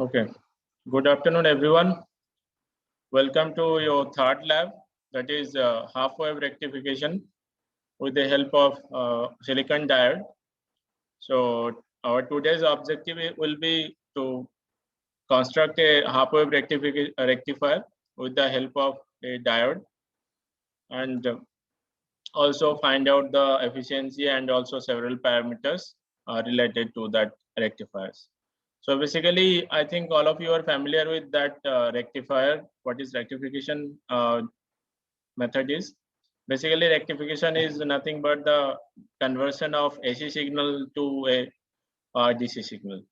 Okay. Good afternoon, everyone. Welcome to your third lab, that is half-wave rectification with the help of silicon diode. So our today's objective will be to construct a half-wave rectifier with the help of a diode, and also find out the efficiency and also several parameters related to that rectifiers. So basically, I think all of you are familiar with that rectifier. What is rectification method is? Basically, rectification is nothing but the conversion of AC signal to a DC signal.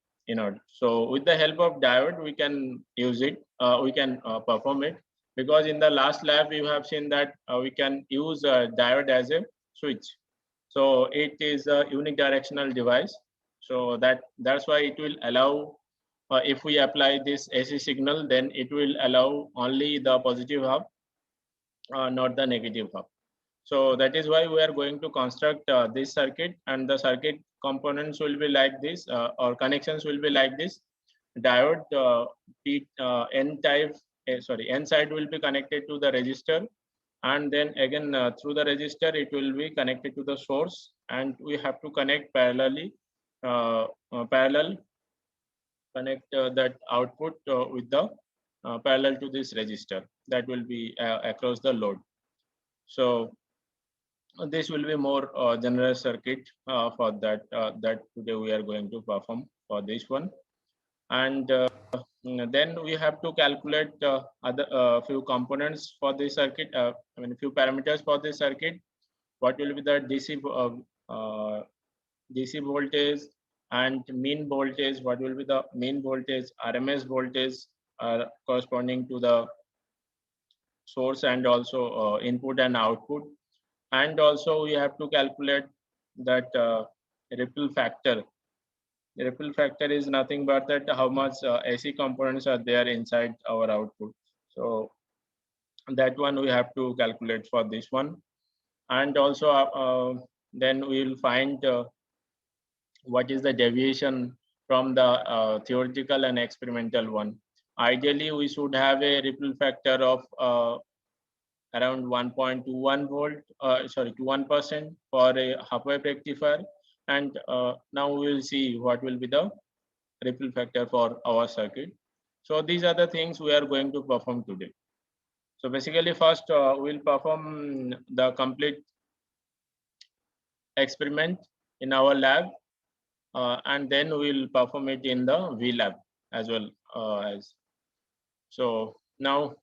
So with the help of diode, we can use it. We can perform it, because in the last lab you have seen that we can use a diode as a switch. So it is a unidirectional device. So that's why it will allow, if we apply this AC signal, then it will allow only the positive half, not the negative half. So that is why we are going to construct this circuit, and the circuit components will be like this, or connections will be like this. Diode N type, N side will be connected to the resistor, and then again through the resistor it will be connected to the source, and we have to connect parallelly, parallel connect that output with the parallel to this resistor that will be across the load. So this will be more general circuit for that today we are going to perform for this one. And then we have to calculate other few components for this circuit, few parameters for this circuit. What will be the DC voltage and mean voltage? What will be the mean voltage, RMS voltage corresponding to the source, and also input and output. And also we have to calculate that ripple factor. The ripple factor is nothing but that how much AC components are there inside our output. So that one we have to calculate for this one. And also then we will find what is the deviation from the theoretical and experimental one. Ideally, we should have a ripple factor of around 1.21 volt, 21% for a half-wave rectifier. And now we will see what will be the ripple factor for our circuit. So these are the things we are going to perform today. So basically, first we'll perform the complete experiment in our lab, and then we'll perform it in the V lab as well. So now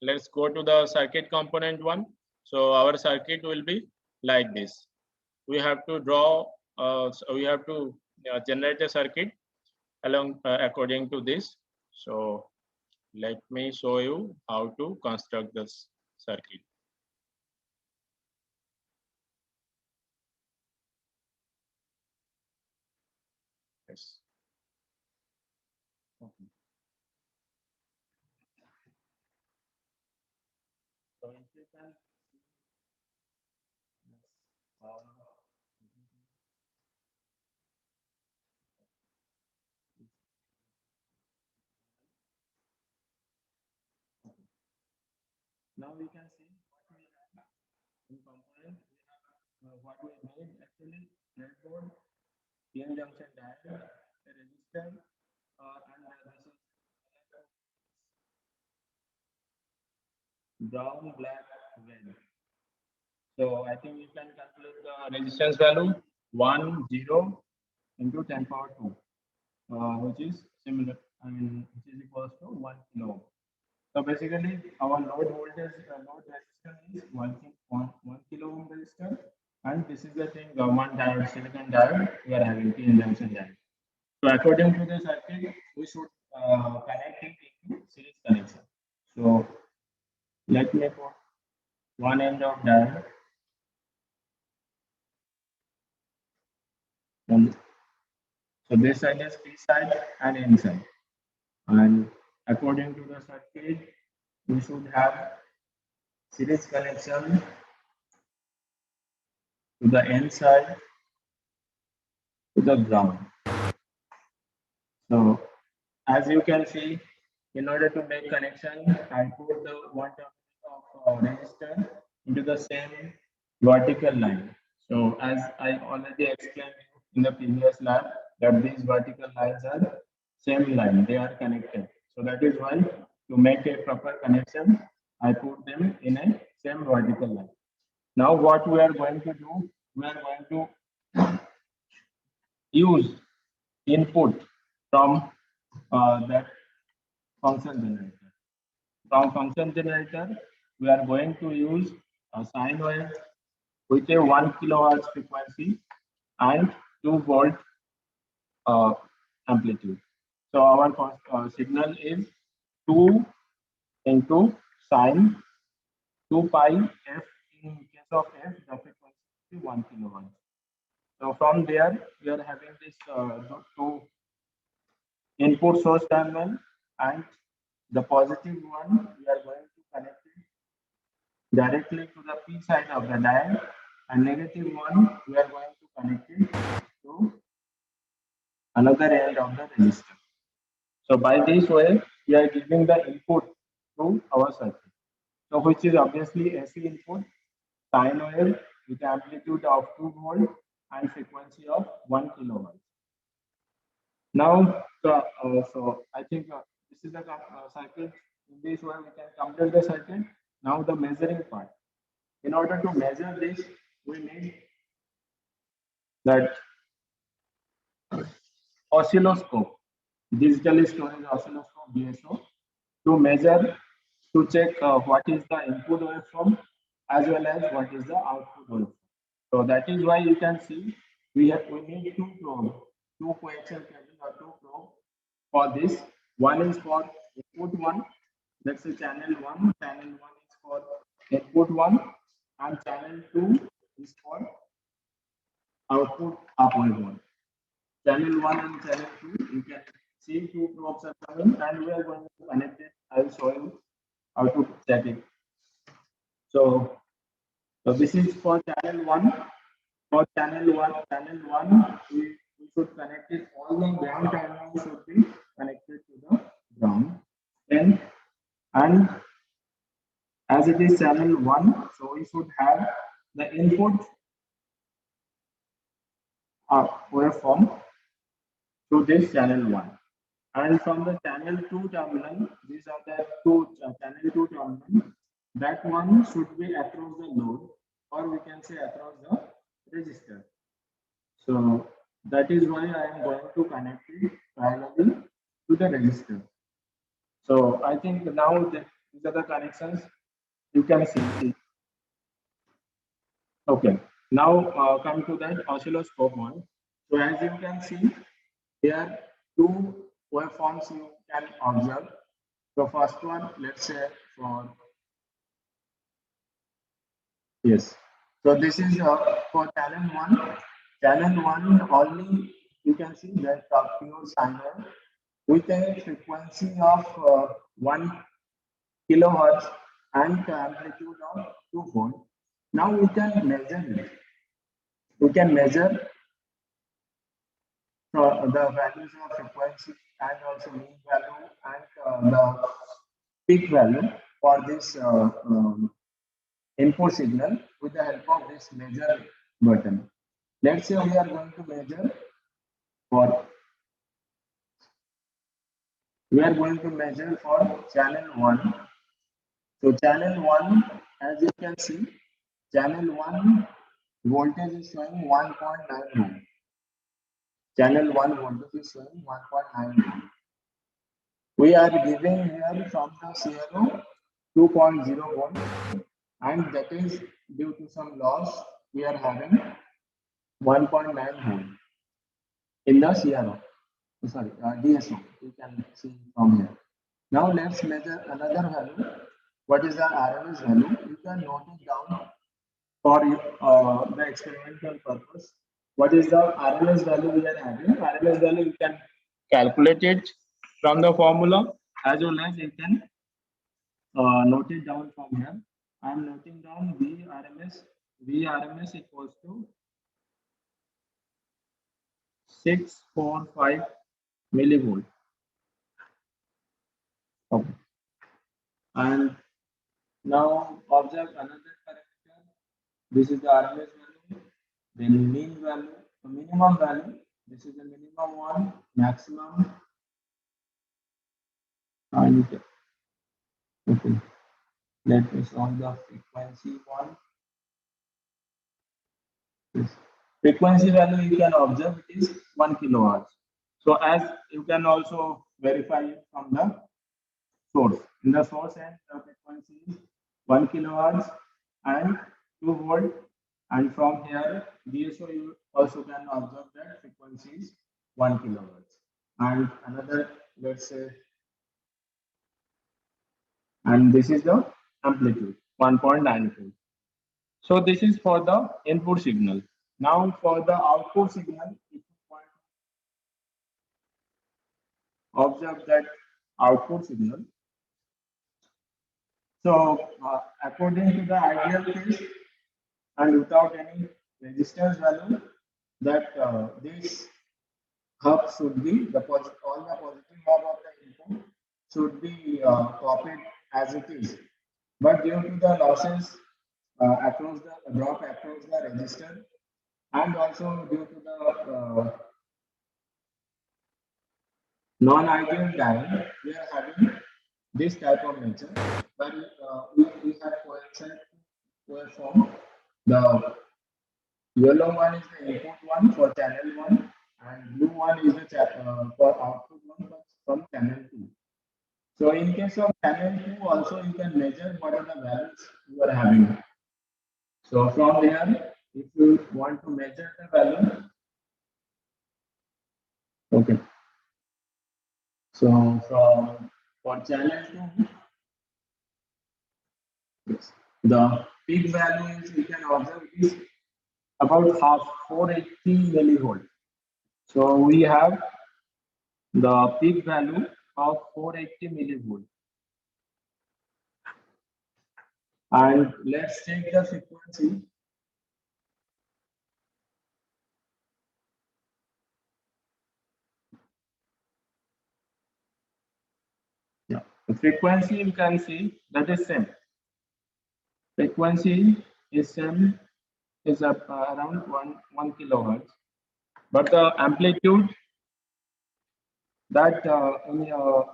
let's go to the circuit component one. So our circuit will be like this. We have to draw, so we have to generate a circuit along according to this. So let me show you how to construct this circuit. Yes. Okay. So if you can, now we can see what we have in component. We have what we made actually: breadboard, PN junction diode, a resistor, and this is brown, black, red. So I think you can calculate the resistance value 10 into 10 power 2, which is similar, which is equals to 1 kilo ohm. So basically, our load voltage, load resistance is 1 kilo ohm resistor, and this is the thing, one diode, silicon diode, we are having PN junction diode. So according to the circuit, we should connect it into series connection. So let me put one end of diode. So this side is P side and N side. And according to the circuit, we should have series connection to the N side to the ground. So as you can see, in order to make connection, I put the one terminal of resistor into the same vertical line. So as I already explained in the previous lab, that these vertical lines are same line, they are connected. So that is why to make a proper connection, I put them in a same vertical line. Now what we are going to do, we are going to use input from that function generator. From function generator, we are going to use a sine wave with a 1 kilohertz frequency and 2 volt amplitude. So our signal is 2 into sine 2 pi f. In case of f, the frequency is 1 kilohertz. So from there, we are having this two input source terminal, and the positive one we are going to connect it directly to the P side of the diode, and negative one we are going to connect it to another end of the resistor. So by this way, we are giving the input to our circuit. So which is obviously AC input, sine wave with amplitude of 2 volt and frequency of 1 kilohertz. Now, so I think this is the circuit. In this way, we can complete the circuit. Now the measuring part. In order to measure this, we need that oscilloscope, digital storage oscilloscope (DSO), to measure, to check what is the input waveform as well as what is the output waveform. So that is why you can see we need two probes, two coaxial cable or two probes for this. One is for input one, let's say channel one. Channel one is for input one, and channel two is for output upward one. Channel one and channel two, you can see two probes are coming, and we are going to connect it. I will show you how to check it. So this is for channel one. For channel one, we should connect it. All the ground terminals should be connected to the ground. And as it is channel one, so we should have the input waveform to this channel one. And from the channel two terminal, these are the two channel two terminal. That one should be across the load, or we can say across the resistor. So that is why I am going to connect it parallelly to the resistor. So I think now these are the connections you can see. Okay, now come to that oscilloscope one. So as you can see, here two waveforms you can observe. The first one, let's say for yes. So this is for channel one. Channel one only you can see that pure sine wave with a frequency of 1 kilohertz and amplitude of 2 volt. Now we can measure it. We can measure the values of frequency and also mean value and the peak value for this input signal with the help of this measure button. Let's say we are going to measure for channel 1. So channel 1, as you can see, channel 1 voltage is showing 1.9 Channel 1 voltage is showing 1.9. We are giving here from the CRO 2.0 volt, and that is due to some loss we are having 1.9 volt in the CRO. Sorry, DSO. You can see from here. Now let's measure another value. What is the RMS value? You can note it down for the experimental purpose. What is the RMS value we are having? RMS value you can calculate it from the formula, as well as you can note it down from here. I am noting down VRMS equals to 645 millivolt. Okay. And now observe another parameter. This is the RMS value, then mean value, the minimum value. This is the minimum one, maximum, and okay. Let me solve the frequency one. Yes. Frequency value you can observe it is 1 kilohertz. So as you can also verify from the source. In the source end, the frequency is 1 kilohertz and 2 volt. And from here, DSO you also can observe that frequency is 1 kilohertz. And another, let's say, and this is the amplitude 1.94. So this is for the input signal. Now for the output signal, if you want to observe that output signal. So according to the ideal case and without any resistance value, that this hub should be all the positive hub of the input should be copied as it is. But due to the losses across the drop across the resistor and also due to the non-ideal diode, we are having this type of nature where we have coaxial waveform. The yellow one is the input one for channel 1 and blue one is the for output one from channel 2. So in case of channel 2 also you can measure what are the values you are having. So from there, if you want to measure the value, okay. So from for channel 2, yes, the peak value is you can observe is about half 480 millivolt. So we have the peak value of 480 millivolt. And let's check the frequency. Yeah, the frequency you can see that is same. Frequency is same is up around 1 kilohertz, but the amplitude that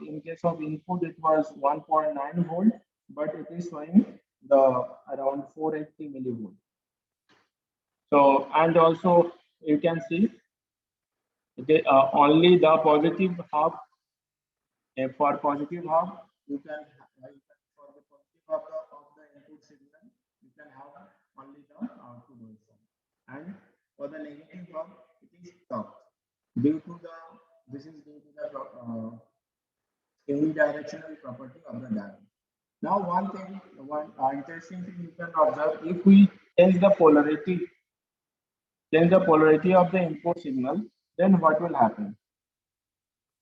in case of input it was 1.9 volt, but it is showing the around 480 millivolt. So and also you can see okay, only the positive half for positive half you can for the positive half of the input signal you can have only the output waveform, and for the negative half it is stopped due to the this is due to the unidirectional property of the diode. Now one thing, one interesting thing you can observe, if we change the polarity of the input signal, then what will happen?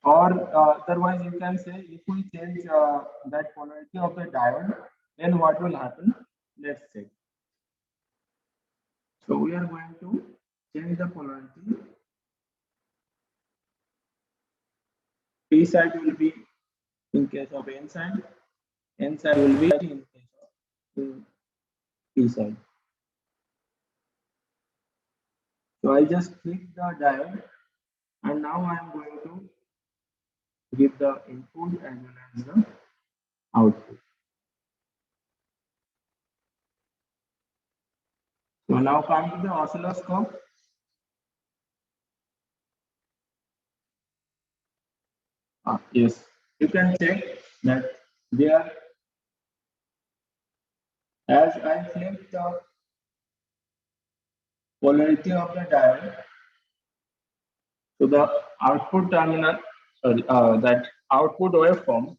Or otherwise you can say if we change that polarity of the diode, then what will happen? Let's check. So we are going to change the polarity. P side will be in case of N side will be in case of P side. So I just click the diode and now I am going to give the input as well as the output. So now come to the oscilloscope. Yes, you can check that there as I flip the polarity of the diode, so the output terminal, sorry, that output waveform,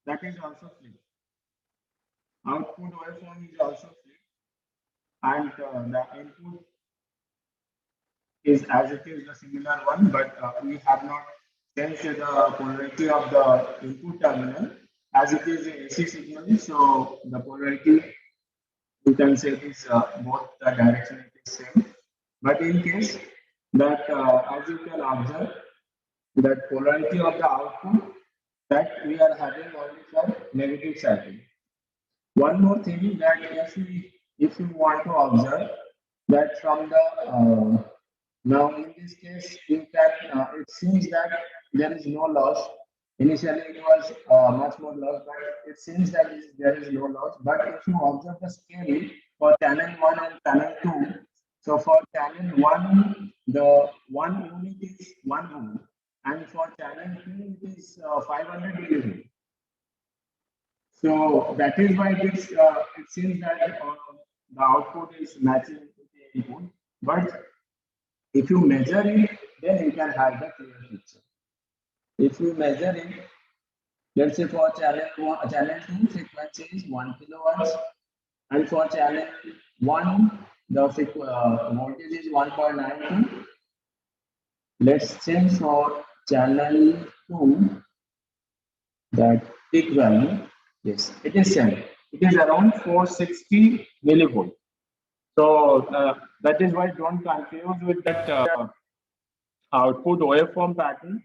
that is also flipped. Output waveform is also flipped, and the input is as it is the similar one, but we have not changed the polarity of the input terminal as it is a AC signal. So the polarity you can say is both the direction it is same. But in case that as you can observe that polarity of the output that we are having only for negative cycle. One more thing that if you want to observe that from the now in this case you can it seems that there is no loss. Initially it was much more loss, but it seems that there is no loss. But if you observe the scale for channel 1 and channel 2, so for channel 1 the 1 unit is 1 ohm, and for channel 2 it is 500 millivolt. So that is why it seems that the output is matching to the input. But if you measure it, then you can have the clear picture. If you measure it, let's say for channel 2 frequency is 1 kilowatts, and for channel 1 the voltage is 1.92. Let's change for channel 2 that peak value. Yes, it is same. It is around 460 millivolt. So that is why don't confuse with that output waveform pattern.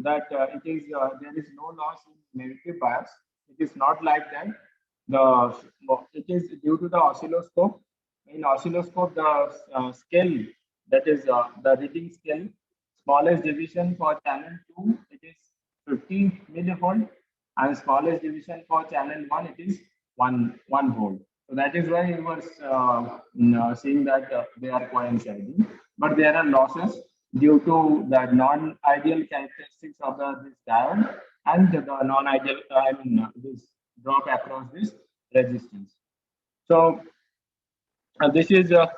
That it is there is no loss in negative bias. It is not like that. It is due to the oscilloscope. In oscilloscope, the scale, that is the reading scale, smallest division for channel 2 it is 50 millivolt, and smallest division for channel 1 it is 1 volt. So that is why we were seeing that they are coinciding, but there are losses due to the non-ideal characteristics of this diode and the non-ideal this drop across this resistance. So this is that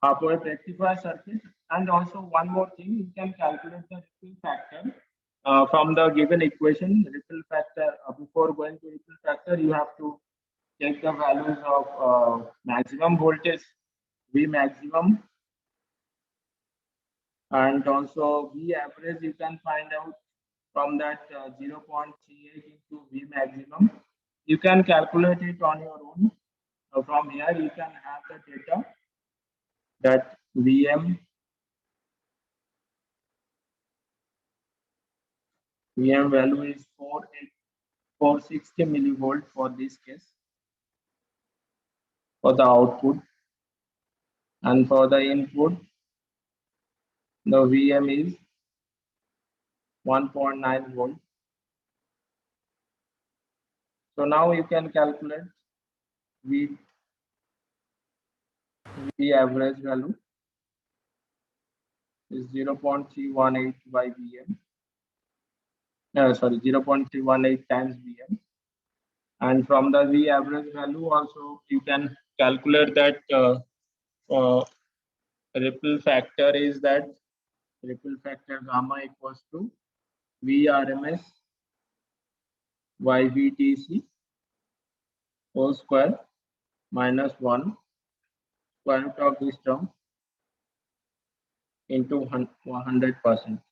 half-wave rectifier circuit. And also one more thing, you can calculate the ripple factor from the given equation. Ripple factor, before going to ripple factor, you have to take the values of maximum voltage, V maximum, and also V average. You can find out from that 0.38 into V maximum. You can calculate it on your own. From here, you can have the data that VM value is 460 millivolt for this case for the output, and for the input the VM is 1.9 volt. So now you can calculate V average value is 0.318 by VM. Sorry, 0.318 times VM. And from the V average value also you can calculate that ripple factor is that ripple factor gamma equals to Vrms by VTC whole square minus 1 square root of this term into 100%.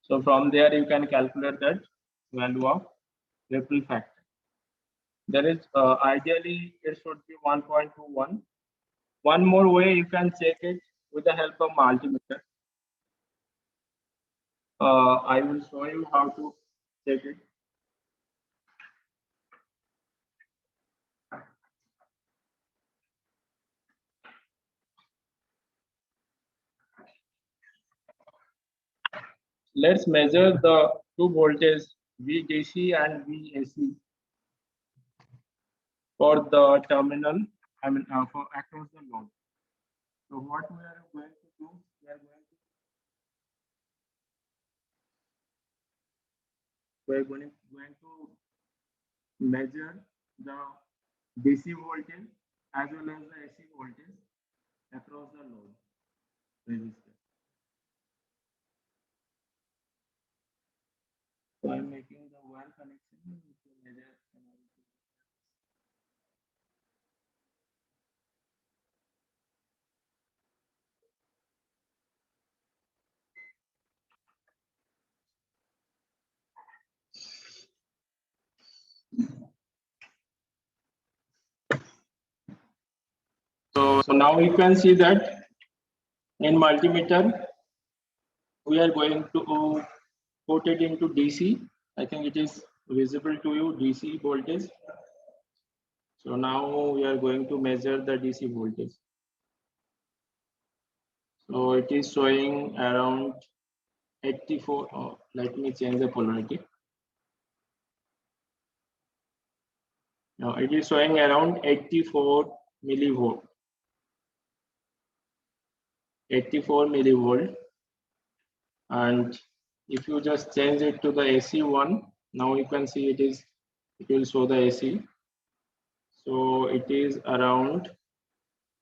So from there you can calculate that value of ripple factor. There is ideally it should be 1.21. One more way you can check it with the help of multimeter. I will show you how to check it. Let's measure the two voltages VDC and VAC for the terminal, for across the load. So what we are going to do, we are going to measure the DC voltage as well as the AC voltage across the load resistor. So I am making the wire connection to measure. So now you can see that in multimeter we are going to put it into DC. I think it is visible to you, DC voltage. So now we are going to measure the DC voltage. So it is showing around 84. Oh, let me change the polarity. Now it is showing around 84 millivolt. 84 millivolt. And if you just change it to the AC one, now you can see it will show the AC. So it is around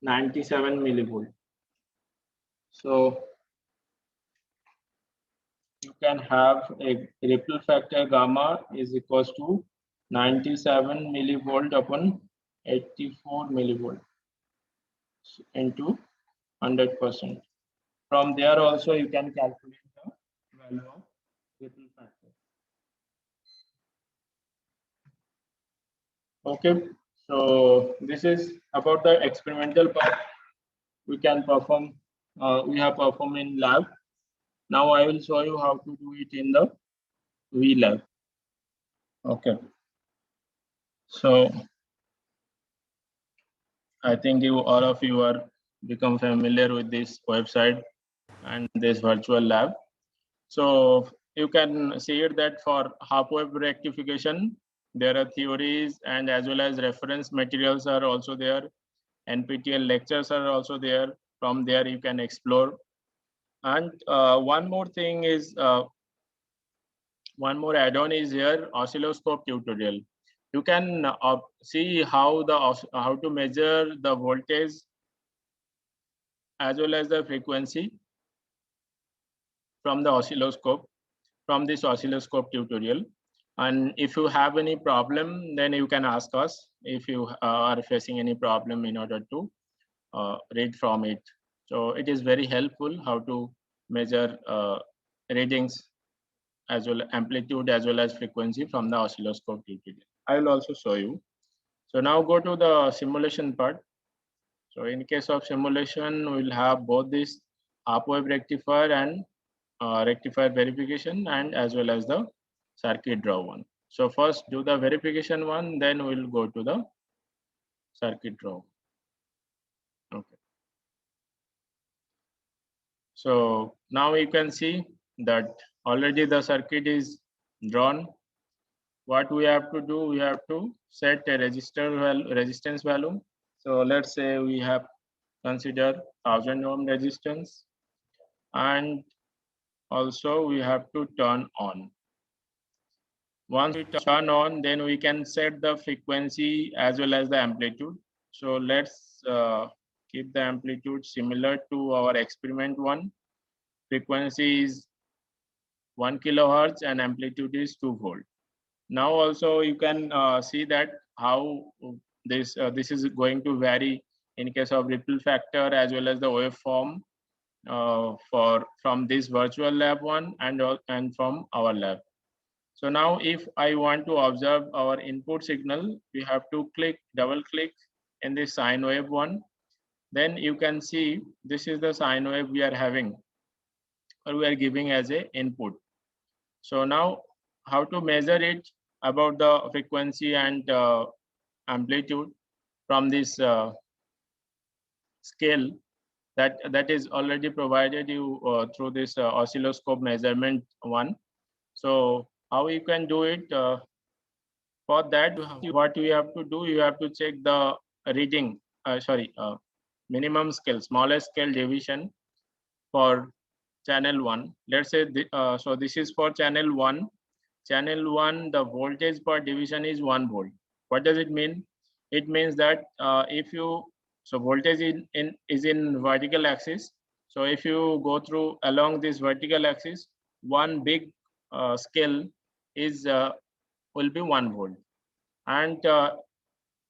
97 millivolt. So you can have a ripple factor gamma is equals to 97 millivolt upon 84 millivolt into 100%. From there also you can calculate the value of ripple factor. Okay, so this is about the experimental part we can perform. We have performed in lab. Now I will show you how to do it in the VLab. Okay. So I think all of you are become familiar with this website and this virtual lab. So you can see it that for half-wave rectification, there are theories and as well as reference materials are also there. NPTEL lectures are also there. From there you can explore. And one more thing is, one more add-on is here, oscilloscope tutorial. You can see how to measure the voltage as well as the frequency from the oscilloscope, from this oscilloscope tutorial. And if you have any problem, then you can ask us if you are facing any problem in order to read from it. So it is very helpful how to measure readings as well amplitude as well as frequency from the oscilloscope tutorial. I will also show you. So now go to the simulation part. So in case of simulation, we'll have both this half-wave rectifier and rectifier verification and as well as the circuit draw one. So first do the verification one, then we'll go to the circuit draw. Okay. So now you can see that already the circuit is drawn. What we have to do, we have to set a resistance value. So let's say we have consider 1000 ohm resistance, and also we have to turn on. Once we turn on, then we can set the frequency as well as the amplitude. So let's keep the amplitude similar to our experiment one. Frequency is 1 kilohertz and amplitude is 2 volt. Now also you can see that how this is going to vary in case of ripple factor as well as the waveform from this virtual lab one and from our lab. So now if I want to observe our input signal, we have to double click in this sine wave one. Then you can see this is the sine wave we are having or we are giving as a input. So now how to measure it about the frequency and amplitude from this scale that is already provided you through this oscilloscope measurement one. So how you can do it? For that, what you have to do, you have to check the reading, minimum scale, smallest scale deviation for channel 1. Let's say, so this is for channel 1. Channel 1, the voltage per division is 1 volt. What does it mean? It means that voltage is in vertical axis. So if you go through along this vertical axis, one big scale is will be 1 volt. And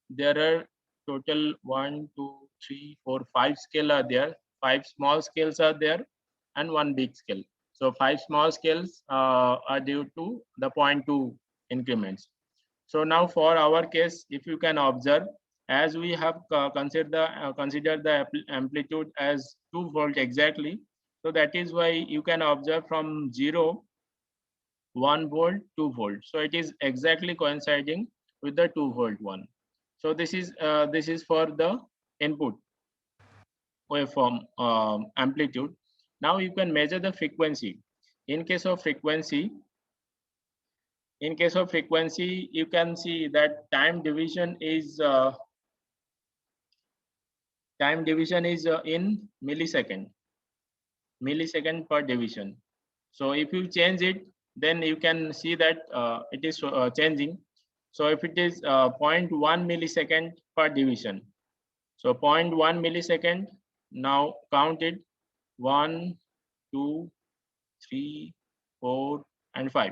there are total 1, 2, 3, 4, 5 scale are there. 5 small scales are there and 1 big scale. So 5 small scales are due to the 0.2 increments. So now for our case, if you can observe, as we have considered the amplitude as 2 volt exactly. So that is why you can observe from 0, 1 volt, 2 volt. So it is exactly coinciding with the 2 volt one. So this is for the input waveform amplitude. Now you can measure the frequency. In case of frequency, you can see that time division is in millisecond per division. So if you change it, then you can see that it is changing. So if it is 0.1 millisecond per division, so 0.1 millisecond, now count it, 1, 2, 3, 4, and 5.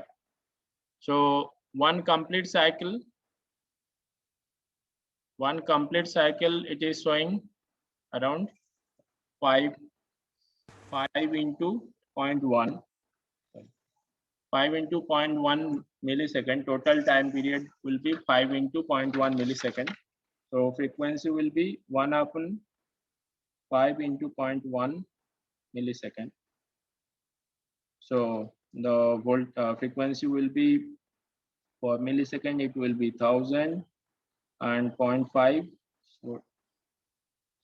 So one complete cycle, it is showing around 5 into 0.1. 5 into 0.1 millisecond, total time period will be 5 into 0.1 millisecond. So frequency will be 1 upon 5 into 0.1 millisecond. So the volt frequency will be, for millisecond, it will be 1000 and 0.5. So,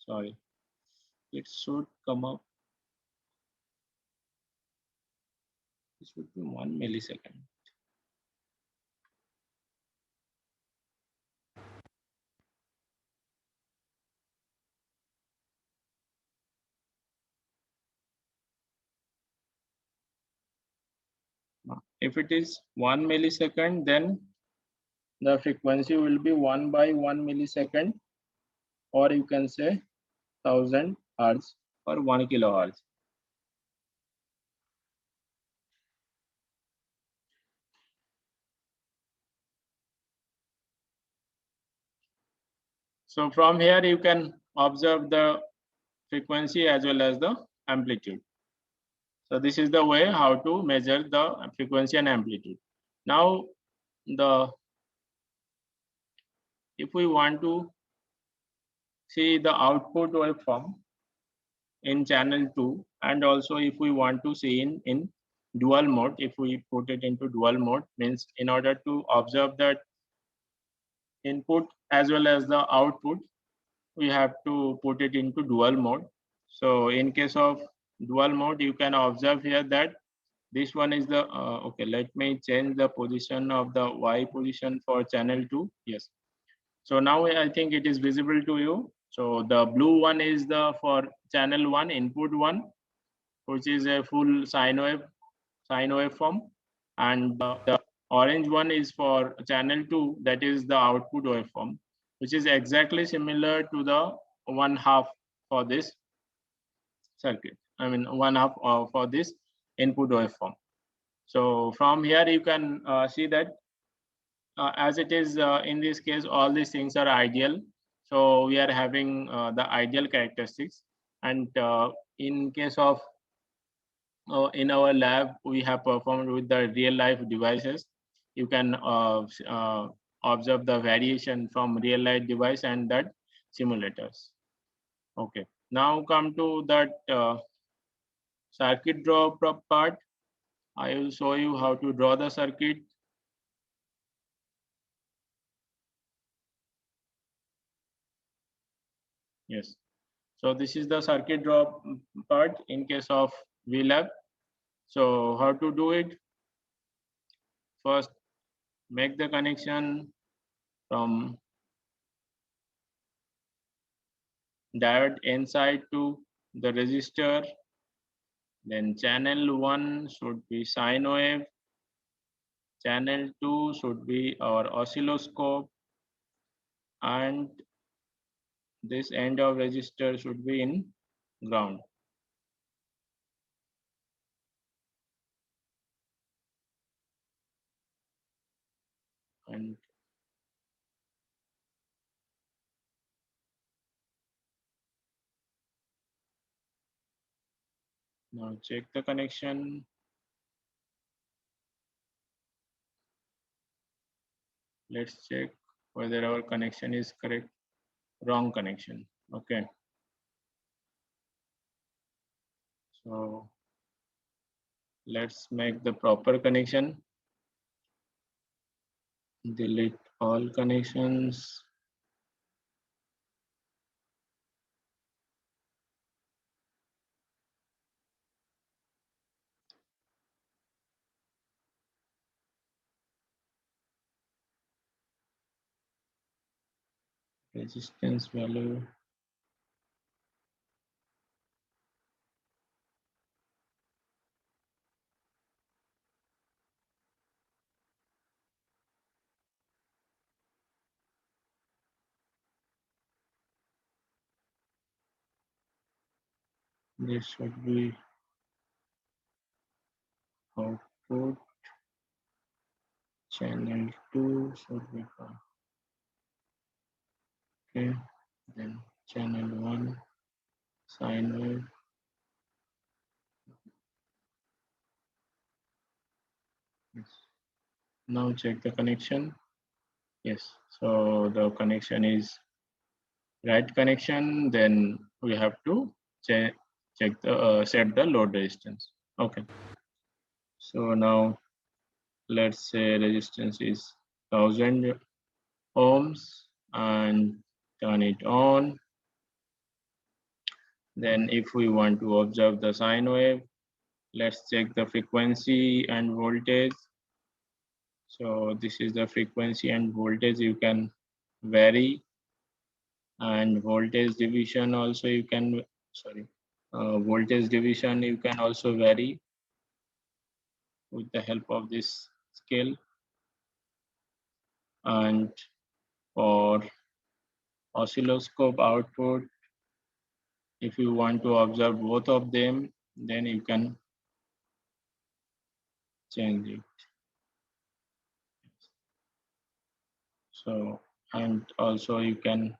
sorry, it should come up. This would be 1 millisecond. If it is 1 millisecond, then the frequency will be 1 by 1 millisecond, or you can say 1000 hertz or 1 kilohertz. So from here you can observe the frequency as well as the amplitude. So this is the way how to measure the frequency and amplitude. Now if we want to see the output waveform in channel 2, and also if we want to see in dual mode, if we put it into dual mode, means in order to observe that input as well as the output, we have to put it into dual mode. So in case of dual mode, you can observe here that this one is the okay, let me change the position of the Y position for channel 2. Yes, so now I think it is visible to you. So the blue one is the for channel 1, input 1, which is a full sine waveform, and the orange one is for channel 2, that is the output waveform, which is exactly similar to the 1/2 for this circuit. I mean 1/2 for this input waveform. So from here you can see that as it is in this case, all these things are ideal. So we are having the ideal characteristics, and in case of in our lab, we have performed with the real life devices. You can observe the variation from real life device and that simulators. Okay, now come to that circuit draw part. I will show you how to draw the circuit. Yes, so this is the circuit draw part in case of VLab. So how to do it? First, make the connection from diode N side to the resistor. Then channel 1 should be sine wave. Channel 2 should be our oscilloscope. And this end of resistor should be in ground. And now check the connection. Let's check whether our connection is correct. Wrong connection. Okay. So Let's make the proper connection. Delete all connections. Resistance value. This should be output. Channel 2 should be okay. Then channel 1 sine wave. Yes. Now check the connection. Yes, so the connection is right connection. Then we have to check the set the load resistance. Okay. So now let's say resistance is 1000 ohms and turn it on. Then if we want to observe the sine wave, let's check the frequency and voltage. So this is the frequency and voltage you can vary, and voltage division also you can, voltage division you can also vary with the help of this scale. And for oscilloscope output, if you want to observe both of them, then you can change it. So, and also you can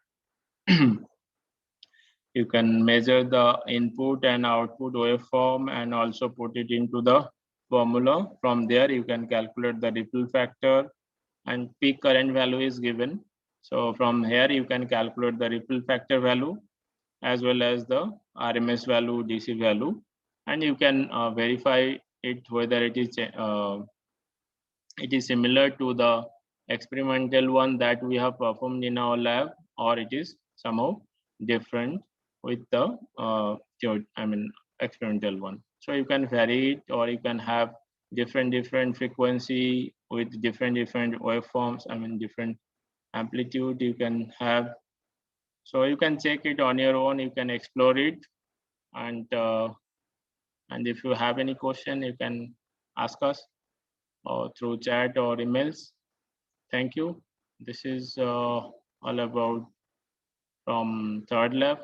you can measure the input and output waveform and also put it into the formula. From there, you can calculate the ripple factor, and peak current value is given. So from here, you can calculate the ripple factor value as well as the RMS value, DC value, and you can verify it whether it is similar to the experimental one that we have performed in our lab, or it is somehow different with the experimental one. So you can vary it, or you can have different frequency with different waveforms. Different amplitude you can have. So you can check it on your own. You can explore it, and if you have any question, you can ask us or through chat or emails. Thank you. This is all about from third lab.